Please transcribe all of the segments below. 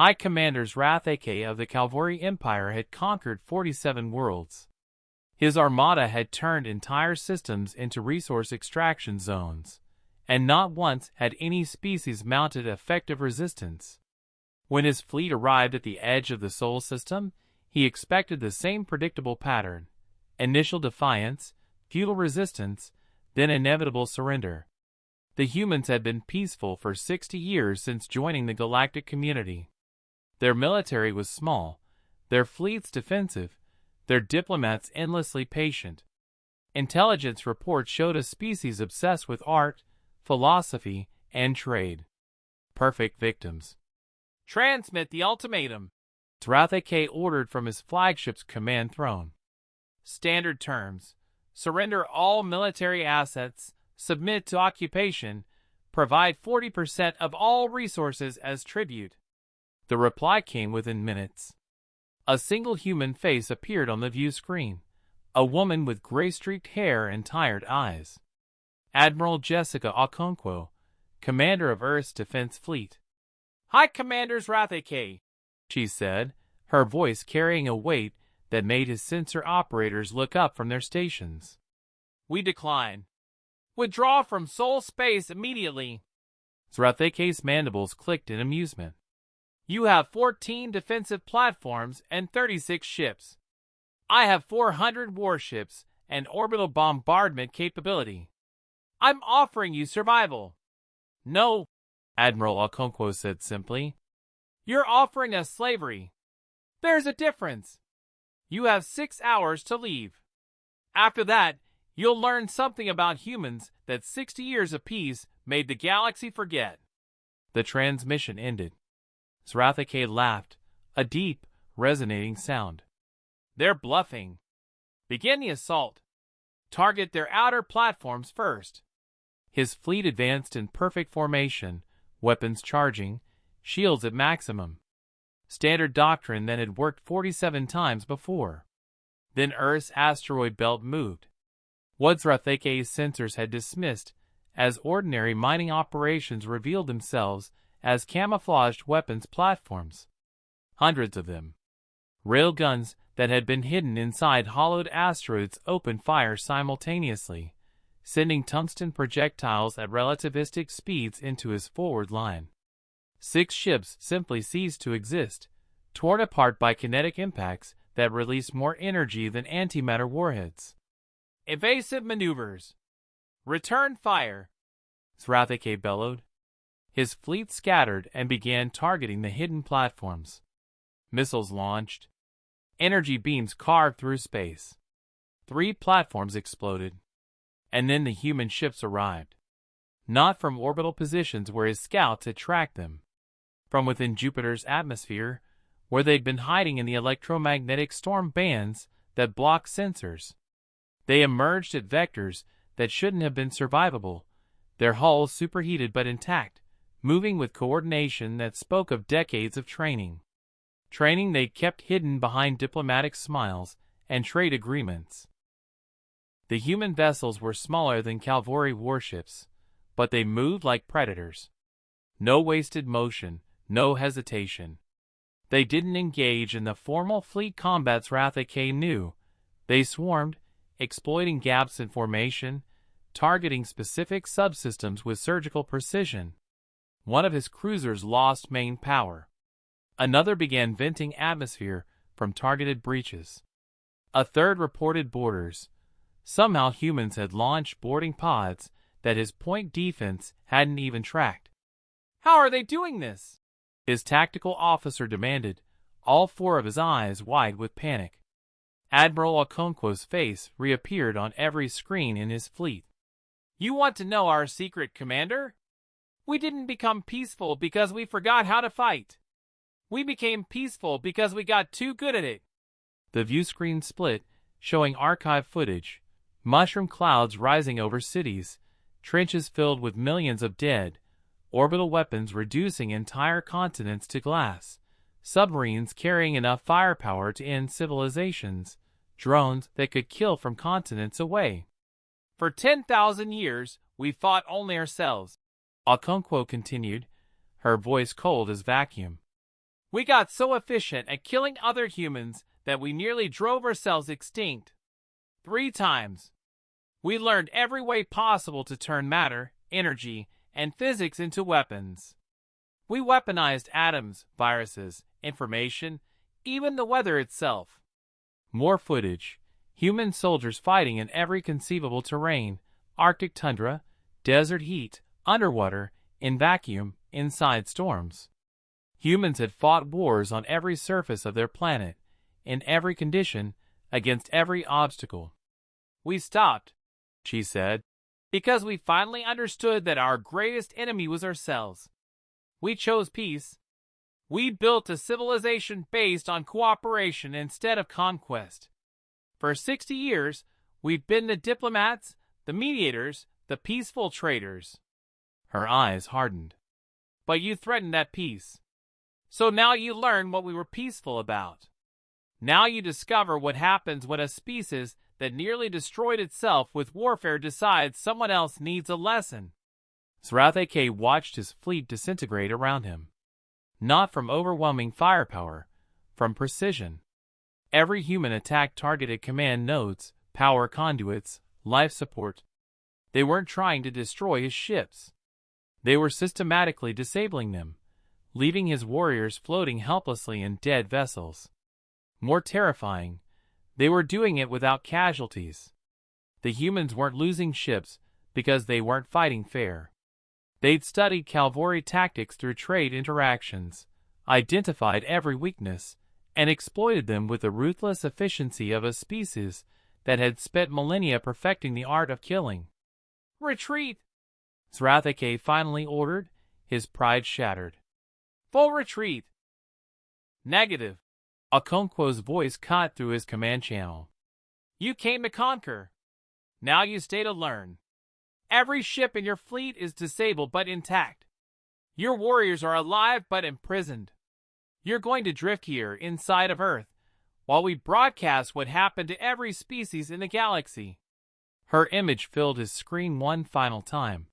High Commander's Wrath aka of the Cavalry Empire had conquered 47 worlds. His armada had turned entire systems into resource extraction zones, and not once had any species mounted effective resistance. When his fleet arrived at the edge of the Sol system, he expected the same predictable pattern: initial defiance, futile resistance, then inevitable surrender. The humans had been peaceful for 60 years since joining the galactic community. Their military was small, their fleets defensive, their diplomats endlessly patient. Intelligence reports showed a species obsessed with art, philosophy, and trade. Perfect victims. Transmit the ultimatum, Wrath aka ordered from his flagship's command throne. Standard terms: surrender all military assets, submit to occupation, provide 40% of all resources as tribute. The reply came within minutes. A single human face appeared on the view screen, a woman with gray-streaked hair and tired eyes. Admiral Jessica Okonkwo, commander of Earth's Defense Fleet. "High Commander's Wrath aka," she said, her voice carrying a weight that made his sensor operators look up from their stations. "We decline. Withdraw from Sol space immediately." Wrath aka's mandibles clicked in amusement. "You have 14 defensive platforms and 36 ships. I have 400 warships and orbital bombardment capability. I'm offering you survival." "No," Admiral Okonkwo said simply. "You're offering us slavery. There's a difference. You have 6 hours to leave. After that, you'll learn something about humans that 60 years of peace made the galaxy forget." The transmission ended. Wrath aka laughed, a deep, resonating sound. "They're bluffing. Begin the assault. Target their outer platforms first." His fleet advanced in perfect formation, weapons charging, shields at maximum. Standard doctrine that had worked 47 times before. Then Earth's asteroid belt moved. What Wrath aka's sensors had dismissed as ordinary mining operations revealed themselves as camouflaged weapons platforms. Hundreds of them. Railguns that had been hidden inside hollowed asteroids opened fire simultaneously, sending tungsten projectiles at relativistic speeds into his forward line. 6 ships simply ceased to exist, torn apart by kinetic impacts that released more energy than antimatter warheads. "Evasive maneuvers. Return fire," Wrath aka bellowed. His fleet scattered and began targeting the hidden platforms. Missiles launched. Energy beams carved through space. 3 platforms exploded. And then the human ships arrived. Not from orbital positions where his scouts had tracked them. From within Jupiter's atmosphere, where they'd been hiding in the electromagnetic storm bands that blocked sensors. They emerged at vectors that shouldn't have been survivable, their hulls superheated but intact, moving with coordination that spoke of decades of training. Training they kept hidden behind diplomatic smiles and trade agreements. The human vessels were smaller than cavalry warships, but they moved like predators. No wasted motion, no hesitation. They didn't engage in the formal fleet combats Wrath aka knew. They swarmed, exploiting gaps in formation, targeting specific subsystems with surgical precision. One of his cruisers lost main power. Another began venting atmosphere from targeted breaches. A third reported boarders. Somehow humans had launched boarding pods that his point defense hadn't even tracked. "How are they doing this?" his tactical officer demanded, all 4 of his eyes wide with panic. Admiral Okonkwo's face reappeared on every screen in his fleet. "You want to know our secret, Commander? We didn't become peaceful because we forgot how to fight. We became peaceful because we got too good at it." The view screen split, showing archive footage, mushroom clouds rising over cities, trenches filled with millions of dead, orbital weapons reducing entire continents to glass, submarines carrying enough firepower to end civilizations, drones that could kill from continents away. "For 10,000 years, we fought only ourselves," Okonkwo continued, her voice cold as vacuum. We got so efficient at killing other humans that we nearly drove ourselves extinct. 3 times. We learned every way possible to turn matter, energy, and physics into weapons. We weaponized atoms, viruses, information, even the weather itself. More footage. Human soldiers fighting in every conceivable terrain, Arctic tundra, desert heat, underwater, in vacuum, inside storms. Humans had fought wars on every surface of their planet, in every condition, against every obstacle. We stopped, she said, because we finally understood that our greatest enemy was ourselves. We chose peace. We built a civilization based on cooperation instead of conquest. For 60 years, we've been the diplomats, the mediators, the peaceful traders. Her eyes hardened. But you threatened that peace. So now you learn what we were peaceful about. Now you discover what happens when a species that nearly destroyed itself with warfare decides someone else needs a lesson. Srathake watched his fleet disintegrate around him. Not from overwhelming firepower, from precision. Every human attack targeted command nodes, power conduits, life support. They weren't trying to destroy his ships. They were systematically disabling them, leaving his warriors floating helplessly in dead vessels. More terrifying, they were doing it without casualties. The humans weren't losing ships because they weren't fighting fair. They'd studied cavalry tactics through trade interactions, identified every weakness, and exploited them with the ruthless efficiency of a species that had spent millennia perfecting the art of killing. Retreat! Srathake finally ordered, his pride shattered. Full retreat! Negative. Okonkwo's voice cut through his command channel. You came to conquer. Now you stay to learn. Every ship in your fleet is disabled but intact. Your warriors are alive but imprisoned. You're going to drift here inside of Earth while we broadcast what happened to every species in the galaxy. Her image filled his screen one final time.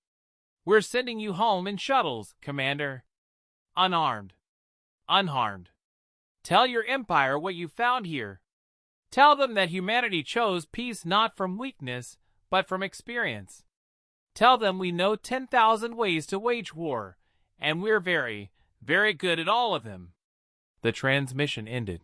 We're sending you home in shuttles, Commander. Unarmed. Unharmed. Tell your empire what you found here. Tell them that humanity chose peace not from weakness, but from experience. Tell them we know 10,000 ways to wage war, and we're very, very good at all of them. The transmission ended.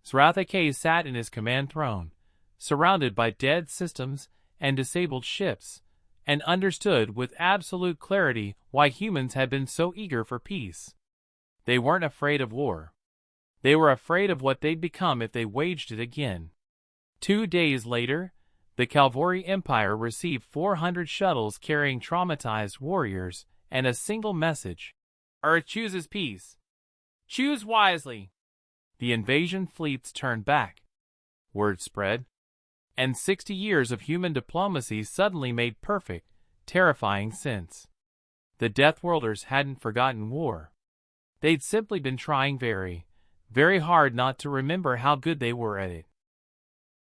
Srathake sat in his command throne, surrounded by dead systems and disabled ships, and understood with absolute clarity why humans had been so eager for peace. They weren't afraid of war. They were afraid of what they'd become if they waged it again. 2 days later, the Calvori Empire received 400 shuttles carrying traumatized warriors and a single message. Earth chooses peace. Choose wisely. The invasion fleets turned back. Word spread. And 60 years of human diplomacy suddenly made perfect, terrifying sense. The Death Worlders hadn't forgotten war. They'd simply been trying very, very hard not to remember how good they were at it.